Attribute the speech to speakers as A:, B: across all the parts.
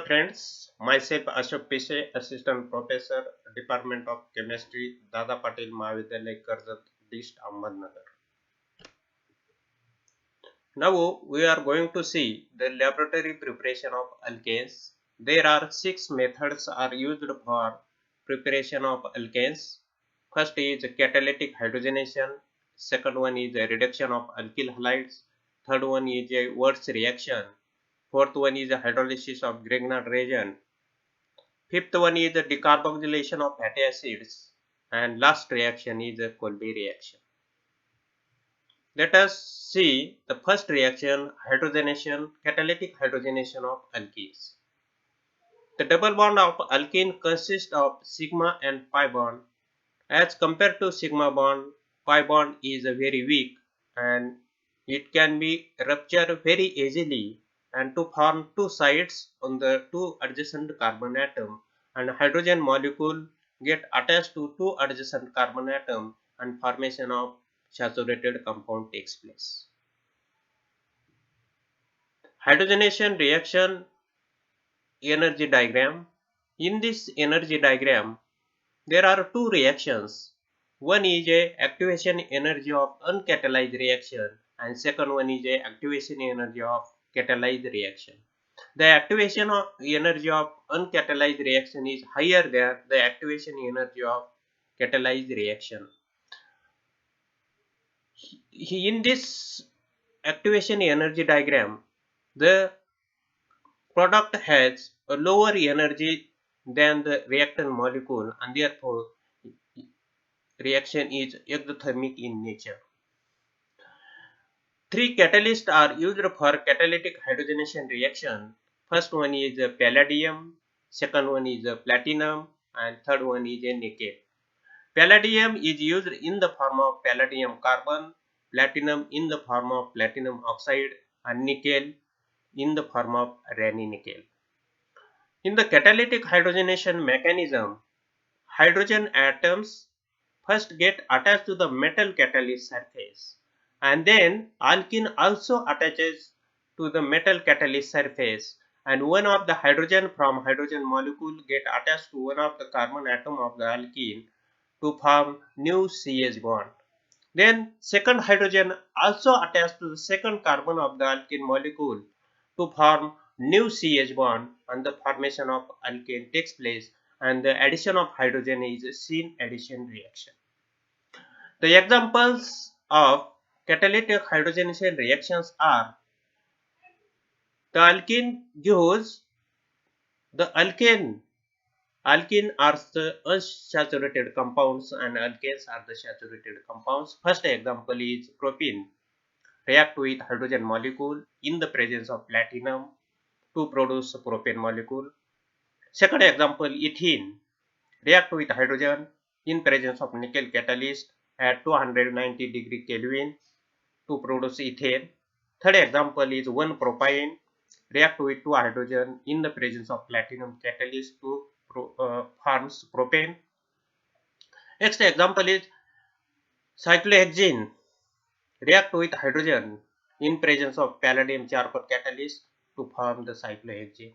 A: friends, myself Ashok Pise, Assistant Professor, Department of Chemistry, Dada Patil Mahavidyalaya, Karjat, East Ahmednagar. Now we are going to see the laboratory preparation of alkanes. There are 6 methods are used for preparation of alkanes. First is catalytic hydrogenation. Second one is a reduction of alkyl halides. Third one is a Wurtz reaction. Fourth one is a hydrolysis of Grignard reagent. Fifth one is the decarboxylation of fatty acids, and last reaction is the Kolbe reaction. Let us see the first reaction, hydrogenation, catalytic hydrogenation of alkenes. The double bond of alkene consists of sigma and pi bond. As compared to sigma bond, pi bond is very weak and it can be ruptured very easily and to form two sides on the two adjacent carbon atom, and hydrogen molecule get attached to two adjacent carbon atom and formation of saturated compound takes place. Hydrogenation reaction energy diagram. In this energy diagram, there are two reactions. One is a activation energy of uncatalyzed reaction and second one is a activation energy of catalyzed reaction. The activation of energy of uncatalyzed reaction is higher than the activation energy of catalyzed reaction. In this activation energy diagram, the product has a lower energy than the reactant molecule and therefore reaction is exothermic in nature. Three catalysts are used for catalytic hydrogenation reaction. First one is palladium, second one is platinum, and third one is nickel. Palladium is used in the form of palladium carbon, platinum in the form of platinum oxide, and nickel in the form of Raney nickel. In the catalytic hydrogenation mechanism, hydrogen atoms first get attached to the metal catalyst surface, and then alkene also attaches to the metal catalyst surface, and one of the hydrogen from hydrogen molecule get attached to one of the carbon atom of the alkene to form new CH bond. Then second hydrogen also attached to the second carbon of the alkene molecule to form new CH bond, and the formation of alkane takes place and the addition of hydrogen is a syn addition reaction. The examples of catalytic hydrogenation reactions are the alkene gives the alkane. Alkene are the unsaturated compounds and alkanes are the saturated compounds. First example is propene. React with hydrogen molecule in the presence of platinum to produce propane molecule. Second example, ethene. React with hydrogen in presence of nickel catalyst at 290 degree Kelvin to produce ethane. Third example is 1-propyne. React with 2 hydrogen in the presence of platinum catalyst to forms propane. Next example is cyclohexene. React with hydrogen in presence of palladium charcoal catalyst to form the cyclohexene.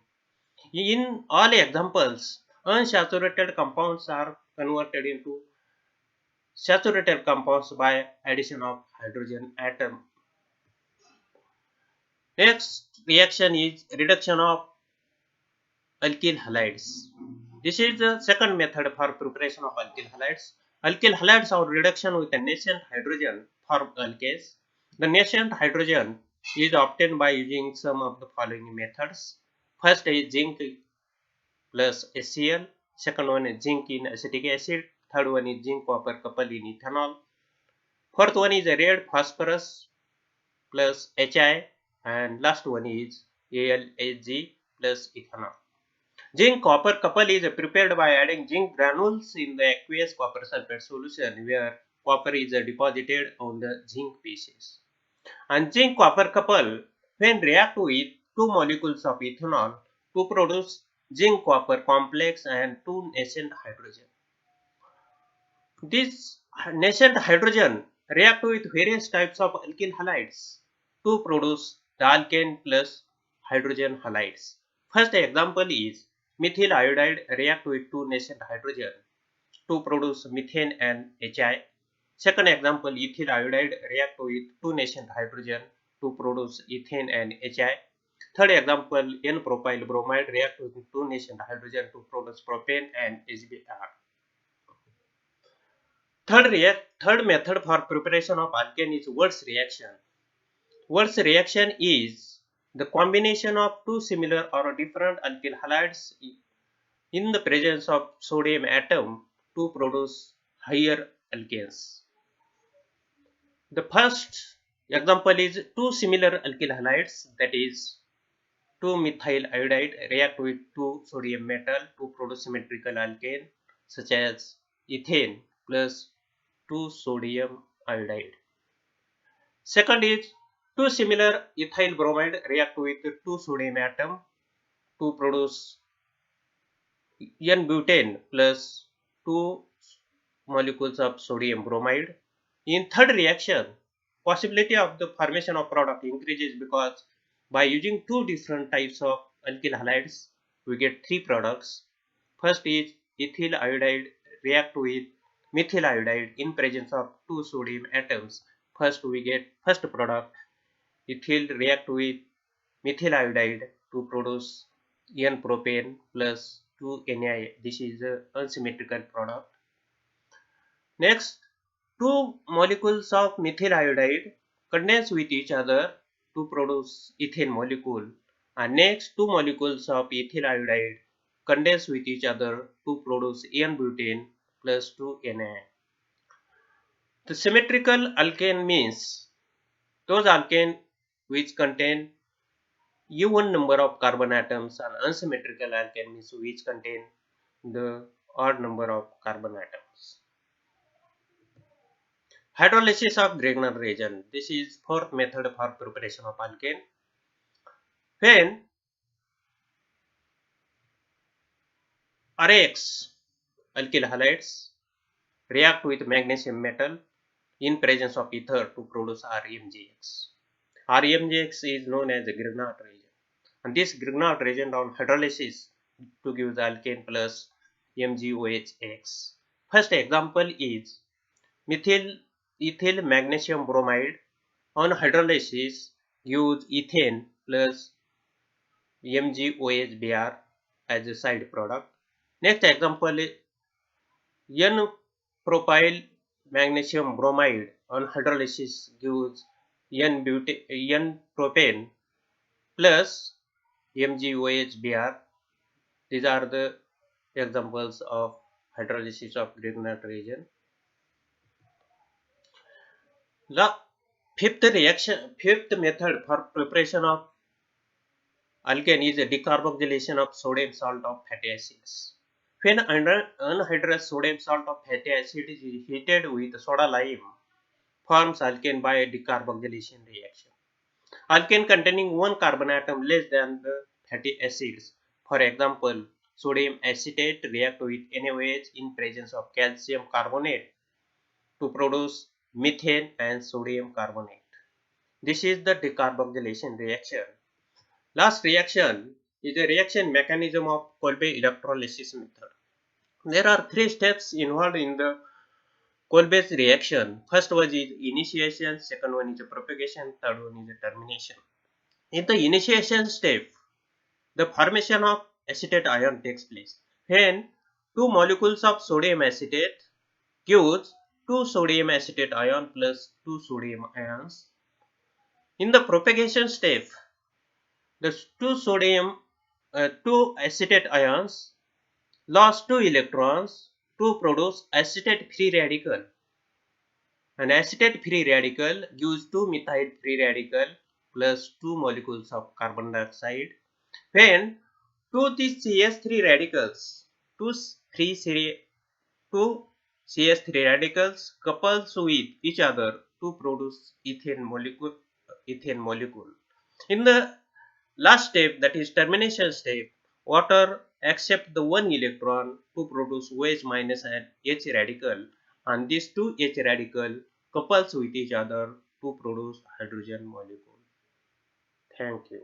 A: In all examples, unsaturated compounds are converted into saturated compounds by addition of hydrogen atom. Next reaction is reduction of alkyl halides. This is the second method for preparation of alkyl halides. Alkyl halides are reduction with a nascent hydrogen form alkanes. The nascent hydrogen is obtained by using some of the following methods. First is zinc plus HCl. Second one is zinc in acetic acid. Third one is zinc copper couple in ethanol. Fourth one is a red phosphorus plus HI, and last one is AlHG plus ethanol. Zinc copper couple is prepared by adding zinc granules in the aqueous copper sulfate solution where copper is deposited on the zinc pieces. And zinc copper couple when react with two molecules of ethanol to produce zinc copper complex and two nascent hydrogen. This nascent hydrogen react with various types of alkyl halides to produce the alkane plus hydrogen halides. First example is methyl iodide react with two nascent hydrogen to produce methane and HI. Second example, ethyl iodide react with two nascent hydrogen to produce ethane and HI. Third example, N-propyl bromide react with two nascent hydrogen to produce propane and HBr. Third method for preparation of alkane is Wurtz reaction. Wurtz reaction is the combination of two similar or different alkyl halides in the presence of sodium atom to produce higher alkanes. The first example is two similar alkyl halides, that is 2-methyl iodide react with 2 sodium metal to produce symmetrical alkane such as ethane plus 2 sodium iodide. Second is two similar ethyl bromide react with 2 sodium atom to produce N-butane plus 2 molecules of sodium bromide. In third reaction, possibility of the formation of product increases because by using two different types of alkyl halides, we get three products. First is ethyl iodide react with methyl iodide in presence of two sodium atoms. First we get first product, ethyl react with methyl iodide to produce N-propane plus 2 NI. This is an unsymmetrical product. Next, two molecules of methyl iodide condense with each other to produce ethane molecule. And next, two molecules of ethyl iodide condense with each other to produce N-butane plus 2 NI. The symmetrical alkane means those alkane which contain even number of carbon atoms, and unsymmetrical alkane means which contain the odd number of carbon atoms. Hydrolysis of Grignard reagent. This is fourth method for preparation of alkane. When RX alkyl halides react with magnesium metal in presence of ether to produce RMGX. RMGX is known as the Grignard reagent. And this Grignard reagent on hydrolysis to give the alkane plus MgOHX. First example is ethyl magnesium bromide on hydrolysis gives ethane plus MgOHBr as a side product. Next example is N-propyl magnesium bromide on hydrolysis gives N-propane plus MgOHBr. These are the examples of hydrolysis of Grignard reagent. The fifth method for preparation of alkane is a decarboxylation of sodium salt of fatty acids. When anhydrous sodium salt of fatty acid is heated with soda lime, forms alkane by a decarboxylation reaction. Alkane containing one carbon atom less than the fatty acids, for example, sodium acetate react with NaOH in presence of calcium carbonate to produce methane and sodium carbonate. This is the decarboxylation reaction. Last reaction is the reaction mechanism of Kolbe electrolysis method. There are three steps involved in the Kolbe's reaction. First one is initiation, second one is propagation, third one is termination. In the initiation step, the formation of acetate ion takes place. When two molecules of sodium acetate gives 2 sodium acetate ion plus 2 sodium ions. In the propagation step, the two acetate ions lost 2 electrons to produce acetate free radical. An acetate free radical gives 2 methyl free radical plus 2 molecules of carbon dioxide. When two these CS3 radicals, two CS3 radicals couples with each other to produce ethane molecule. In the last step, that is termination step, water accept the one electron to produce OH minus and H radical, and these two H radical couples with each other to produce hydrogen molecule. Thank you.